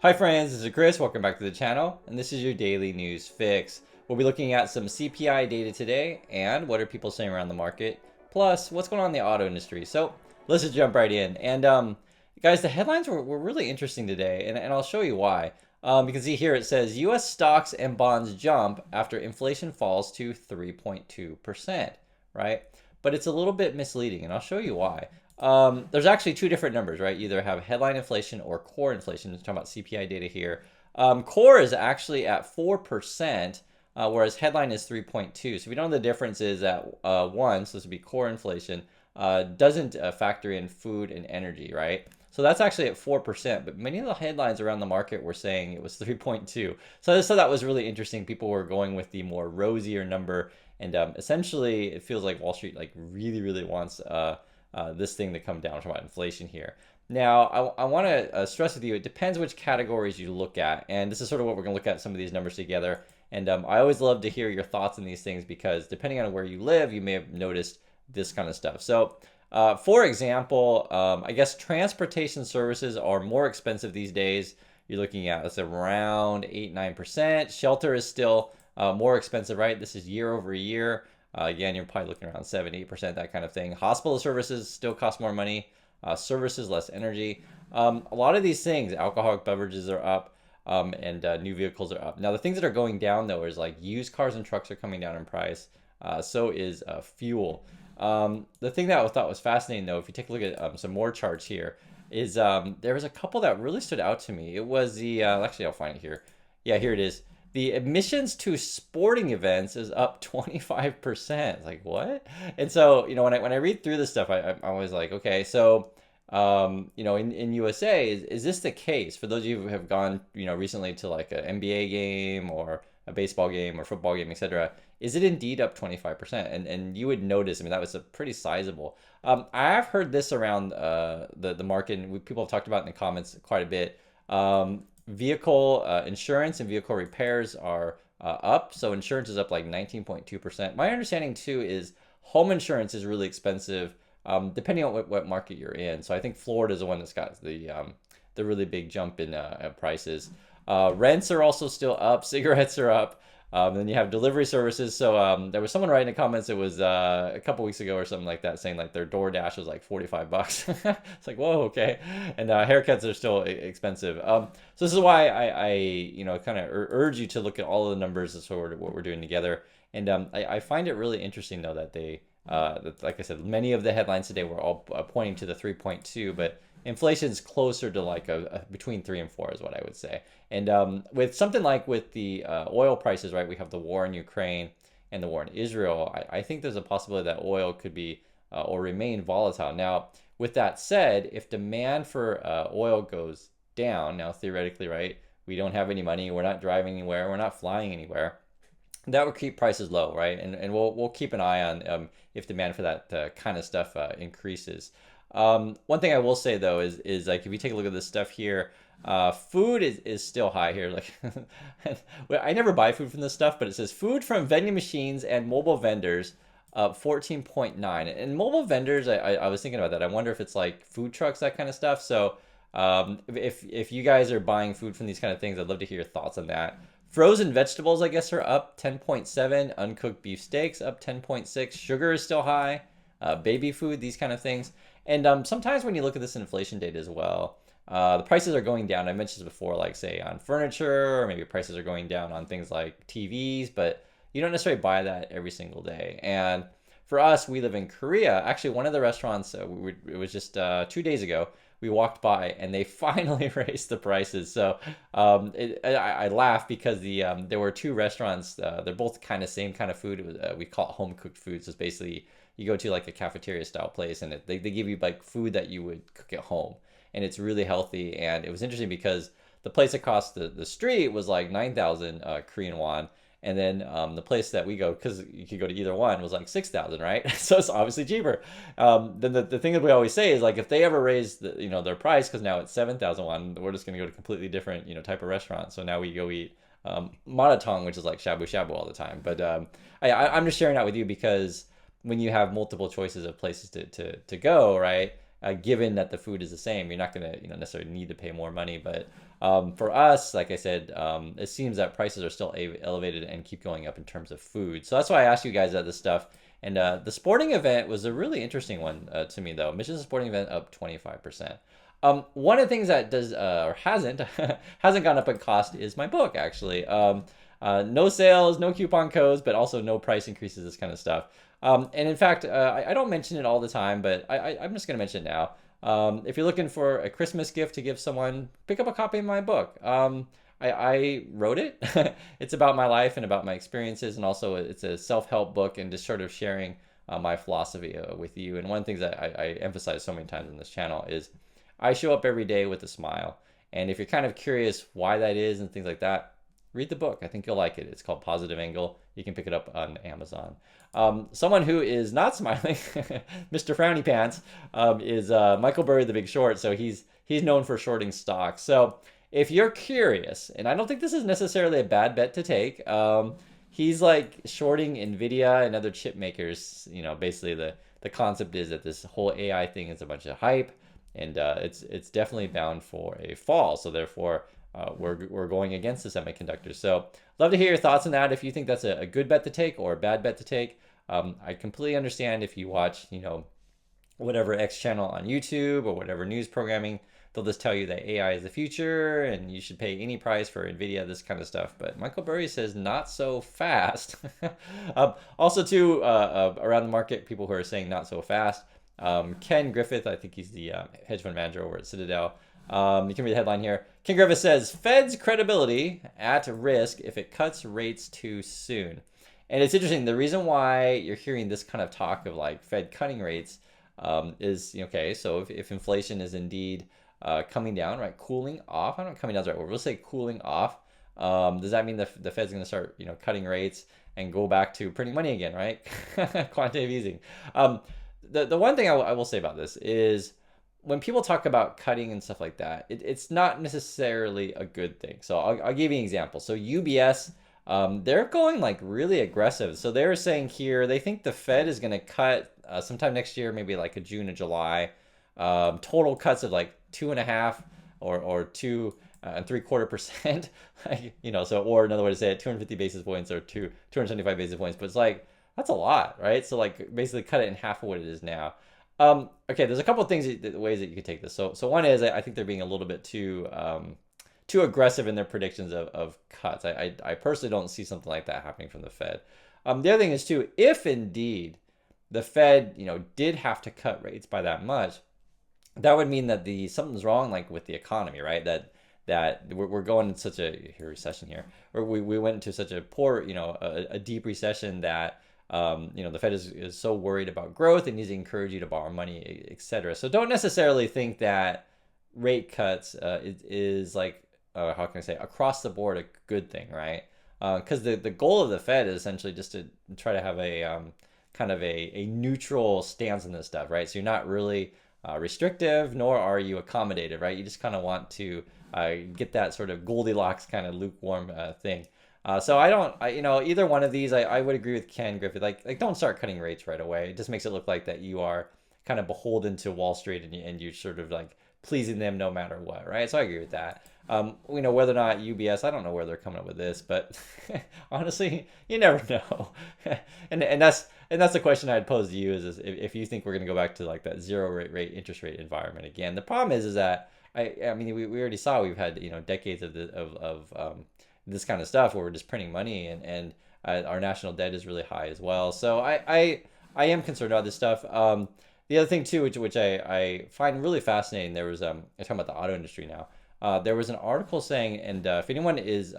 Hi friends, this is Chris. Welcome back to the channel, and this is your daily news fix. We'll be looking at some CPI data today, and what are people saying around the market, plus what's going on in the auto industry. So let's just jump right in. And guys, the headlines were really interesting today, and I'll show you why. You can see here it says U.S. stocks and bonds jump after inflation falls to 3.2%, right? But it's a little bit misleading, and I'll show you why. There's actually two different numbers, right? You either have headline inflation or core inflation. We're talking about CPI data here. Core is actually at 4%, whereas headline is 3.2. So if you don't know the difference is at 1, so this would be core inflation, doesn't factor in food and energy, right? So that's actually at 4%, but many of the headlines around the market were saying it was 3.2. So I just thought that was really interesting. People were going with the more rosier number, and essentially it feels like Wall Street like really wants this thing to come down from inflation here. Now, I want to stress with you, it depends which categories you look at. And this is sort of what we're going to look at some of these numbers together. And I always love to hear your thoughts on these things because depending on where you live, you may have noticed this kind of stuff. So, for example, I guess transportation services are more expensive these days. You're looking at, let's say, around 8-9%. Shelter is still more expensive, right? This is year over year. Again, you're probably looking around 7-8%, that kind of thing. Hospital services still cost more money. Services, less energy. A lot of these things, alcoholic beverages are up, and new vehicles are up. Now, the things that are going down, though, is like used cars and trucks are coming down in price. So is fuel. The thing that I thought was fascinating, though, if you take a look at some more charts here, is there was a couple that really stood out to me. It was the, actually, I'll find it here. Yeah, here it is. The admissions to sporting events is up 25%. Like, what? And so, when I read through this stuff, I'm always like, okay, so, in USA, is this the case? For those of you who have gone, recently to like an NBA game or a baseball game or football game, etc., is it indeed up 25%? And you would notice, I mean, that was a pretty sizable. I have heard this around the market, and people have talked about it in the comments quite a bit. Vehicle insurance and vehicle repairs are up. So insurance is up like 19.2%. My understanding too is home insurance is really expensive, depending on what market you're in. So I think Florida is the one that's got the really big jump in prices. Rents are also still up. Cigarettes are up. Then you have delivery services. So there was someone writing in the comments, it was a couple weeks ago or something like that, saying like their DoorDash was like $45. It's like, whoa, okay. And haircuts are still expensive. So this is why I kind of urge you to look at all of the numbers as sort of what we're doing together. And I find it really interesting though that like I said, many of the headlines today were all pointing to the 3.2, but inflation's closer to like a between 3 and 4 is what I would say. And with something like with the oil prices, right? We have the war in Ukraine and the war in Israel. I think there's a possibility that oil could be or remain volatile. Now, with that said, if demand for oil goes down, now theoretically, right? We don't have any money. We're not driving anywhere. We're not flying anywhere. That would keep prices low, right? And we'll keep an eye on if demand for that kind of stuff increases. One thing I will say though is like if you take a look at this stuff here, food is still high here. Like well, I never buy food from this stuff, but it says food from vending machines and mobile vendors up 14.9. And mobile vendors, I was thinking about that. I wonder if it's like food trucks, that kind of stuff. So if you guys are buying food from these kind of things, I'd love to hear your thoughts on that. Frozen vegetables, I guess, are up 10.7. Uncooked beef steaks up 10.6. Sugar is still high. Baby food, these kind of things. And sometimes when you look at this inflation data as well, the prices are going down. I mentioned this before, like say on furniture, or maybe prices are going down on things like TVs, but you don't necessarily buy that every single day. And for us, we live in Korea. Actually, one of the restaurants, it was just 2 days ago, we walked by and they finally raised the prices. So I laugh because there were two restaurants. They're both kind of same kind of food. It was, we call it home cooked food. So it's basically you go to like a cafeteria style place and they give you like food that you would cook at home. And it's really healthy. And it was interesting because the place across the street was like 9,000 Korean won. And then the place that we go, because you could go to either one, was like 6,000, right? So it's obviously cheaper. Then the thing that we always say is like if they ever raise their price, because now it's 7,000 won, we're just going to go to a completely different type of restaurant. So now we go eat maratong, which is like shabu shabu all the time. But I'm just sharing that with you because when you have multiple choices of places to go, right? given that the food is the same, you're not going to necessarily need to pay more money. But for us, like I said, it seems that prices are still elevated and keep going up in terms of food. So that's why I asked you guys about this stuff. And the sporting event was a really interesting one to me, though. Mission's sporting event up 25%. One of the things that does or hasn't hasn't gone up in cost is my book, actually. No sales, no coupon codes, but also no price increases, this kind of stuff. And in fact, I don't mention it all the time, but I'm just going to mention it now. If you're looking for a Christmas gift to give someone, pick up a copy of my book. I wrote it. It's about my life and about my experiences, and also it's a self-help book and just sort of sharing my philosophy with you. And one of the things that I emphasize so many times on this channel is I show up every day with a smile. And if you're kind of curious why that is and things like that, read the book. I think you'll like it. It's called Positive Angle. You can pick it up on Amazon. Someone who is not smiling, Mr. Frowny Pants, is Michael Burry, The Big Short. So he's known for shorting stocks. So if you're curious, and I don't think this is necessarily a bad bet to take, he's like shorting Nvidia and other chip makers. Basically the concept is that this whole AI thing is a bunch of hype, and it's definitely bound for a fall. So therefore, we're going against the semiconductors. So love to hear your thoughts on that. If you think that's a good bet to take or a bad bet to take. I completely understand if you watch, whatever X channel on YouTube or whatever news programming, they'll just tell you that AI is the future and you should pay any price for Nvidia, this kind of stuff. But Michael Burry says not so fast. Also too, around the market, people who are saying not so fast. Ken Griffith, I think he's the hedge fund manager over at Citadel. You can read the headline here. Ken Griffith says, Fed's credibility at risk if it cuts rates too soon. And it's interesting. The reason why you're hearing this kind of talk of like Fed cutting rates is, okay, so if inflation is indeed coming down, right, cooling off. I don't know if coming down is the right word. We'll say cooling off. Does that mean the Fed's going to start, cutting rates and go back to printing money again, right? Quantitative easing. The one thing I will say about this is when people talk about cutting and stuff like that, it's not necessarily a good thing. So I'll give you an example. So UBS, they're going like really aggressive. So they're saying here, they think the Fed is going to cut sometime next year, maybe like a June or July, total cuts of like 2.5 or 2.75%. So, or another way to say it, 250 basis points or 275 basis points. But it's like, that's a lot, right? So like basically cut it in half of what it is now. Okay, there's a couple of ways that you could take this. So one is I think they're being a little bit too aggressive in their predictions of cuts. I personally don't see something like that happening from the Fed. The other thing is too, if indeed the Fed, did have to cut rates by that much, that would mean that something's wrong, like with the economy, right? That we're going into such a recession here, or we went into such a poor, a deep recession that the Fed is so worried about growth and needs to encourage you to borrow money, etc. So don't necessarily think that rate cuts is like how can I say, across the board a good thing, right? Because the goal of the Fed is essentially just to try to have a kind of a neutral stance on this stuff, right? So you're not really restrictive, nor are you accommodative, right? You just kind of want to get that sort of Goldilocks kind of lukewarm thing. So either one of these, I would agree with Ken Griffith. Like don't start cutting rates right away. It just makes it look like that you are kind of beholden to Wall Street and you're sort of like pleasing them no matter what, right? So I agree with that. Whether or not UBS, I don't know where they're coming up with this, but honestly, you never know. and that's the question I'd pose to you is if you think we're going to go back to like that zero rate interest rate environment again. The problem is that I mean we already saw we've had decades of this kind of stuff where we're just printing money and our national debt is really high as well. So I am concerned about this stuff. The other thing too, which I find really fascinating, there was I'm talking about the auto industry now. There was an article saying, and if anyone is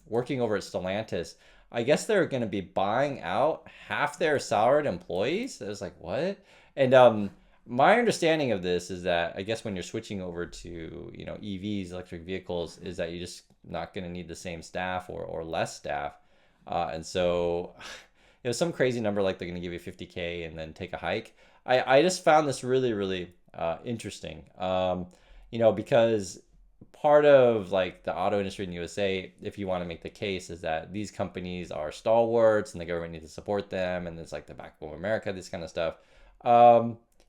working over at Stellantis, I guess they're going to be buying out half their salaried employees. I was like, what? And my understanding of this is that I guess when you're switching over to EVs, electric vehicles, is that you're just not going to need the same staff or less staff, and so it was some crazy number like they're going to give you 50K and then take a hike. I just found this really really interesting, because part of like the auto industry in the USA, if you want to make the case, is that these companies are stalwarts and the government needs to support them and it's like the backbone of America, this kind of stuff.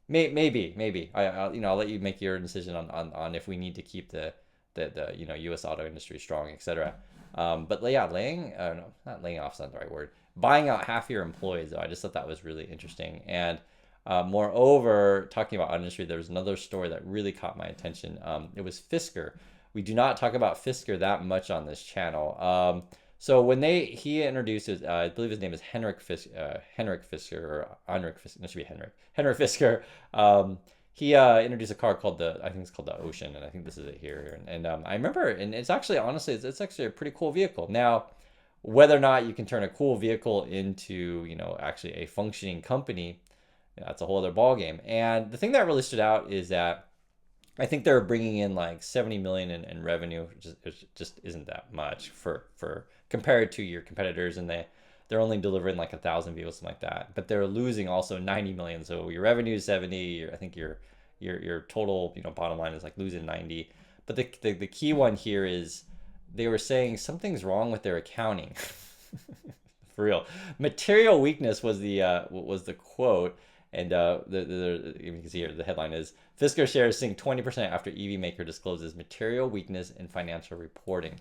Maybe. I'll let you make your decision on if we need to keep the U.S. auto industry strong, etc. But yeah, no, not laying off is not the right word. Buying out half your employees, though, I just thought that was really interesting. And moreover, talking about industry, there was another story that really caught my attention. It was Fisker. We do not talk about Fisker that much on this channel. So when he introduced his, I believe his name is Henrik Fisker, or Heinrich Fisker. No, it should be Henrik Fisker. He introduced a car called I think it's called the Ocean, and I think this is it here. And I remember, and it's actually, honestly, it's actually a pretty cool vehicle. Now, whether or not you can turn a cool vehicle into, actually a functioning company, that's a whole other ballgame. And the thing that really stood out is that I think they're bringing in like 70 million in revenue, which just isn't that much for compared to your competitors, and they're only delivering like 1,000 vehicles, something like that. But they're losing also 90 million. So your revenue is 70. I think your total bottom line is like losing 90. But the key one here is they were saying something's wrong with their accounting. For real, material weakness was the quote. And you can see here the headline is Fisker shares sink 20% after EV maker discloses material weakness in financial reporting.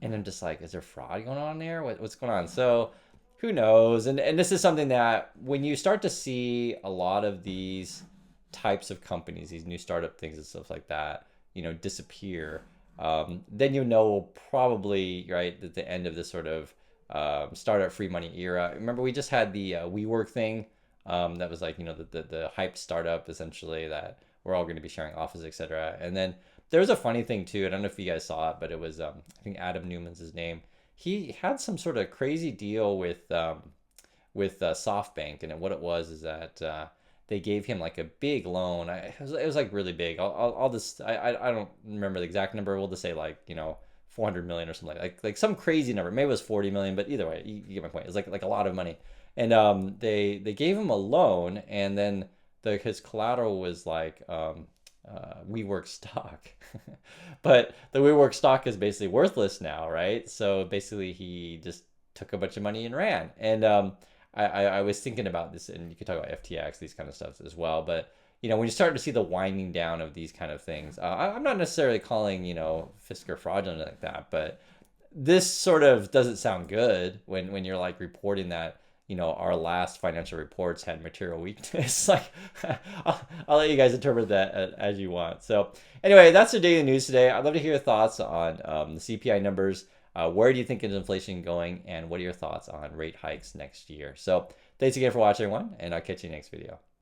And I'm just like, is there fraud going on there? What's going on? So who knows? And this is something that when you start to see a lot of these types of companies, these new startup things and stuff like that, disappear, then probably, right, at the end of this sort of startup free money era. Remember, we just had the WeWork thing. That was like, the hyped startup, essentially, that we're all going to be sharing offices, etc. And then there was a funny thing too. I don't know if you guys saw it, but it was I think Adam Newman's his name. He had some sort of crazy deal with SoftBank, and what it was is that they gave him like a big loan. It was like really big. I'll just I don't remember the exact number. We'll just say like 400 million or something like some crazy number. Maybe it was 40 million, but either way, you get my point. It's like a lot of money. And they gave him a loan, and then his collateral was like WeWork stock. But the WeWork stock is basically worthless now, right? So basically he just took a bunch of money and ran. And I was thinking about this, and you could talk about FTX, these kind of stuff as well. But when you start to see the winding down of these kind of things, I'm not necessarily calling Fisker fraudulent like that, but this sort of doesn't sound good when you're like reporting that our last financial reports had material weakness. Like, I'll let you guys interpret that as you want. So anyway, that's the daily news today. I'd love to hear your thoughts on the CPI numbers. Where do you think is inflation going? And what are your thoughts on rate hikes next year? So thanks again for watching, everyone, and I'll catch you next video.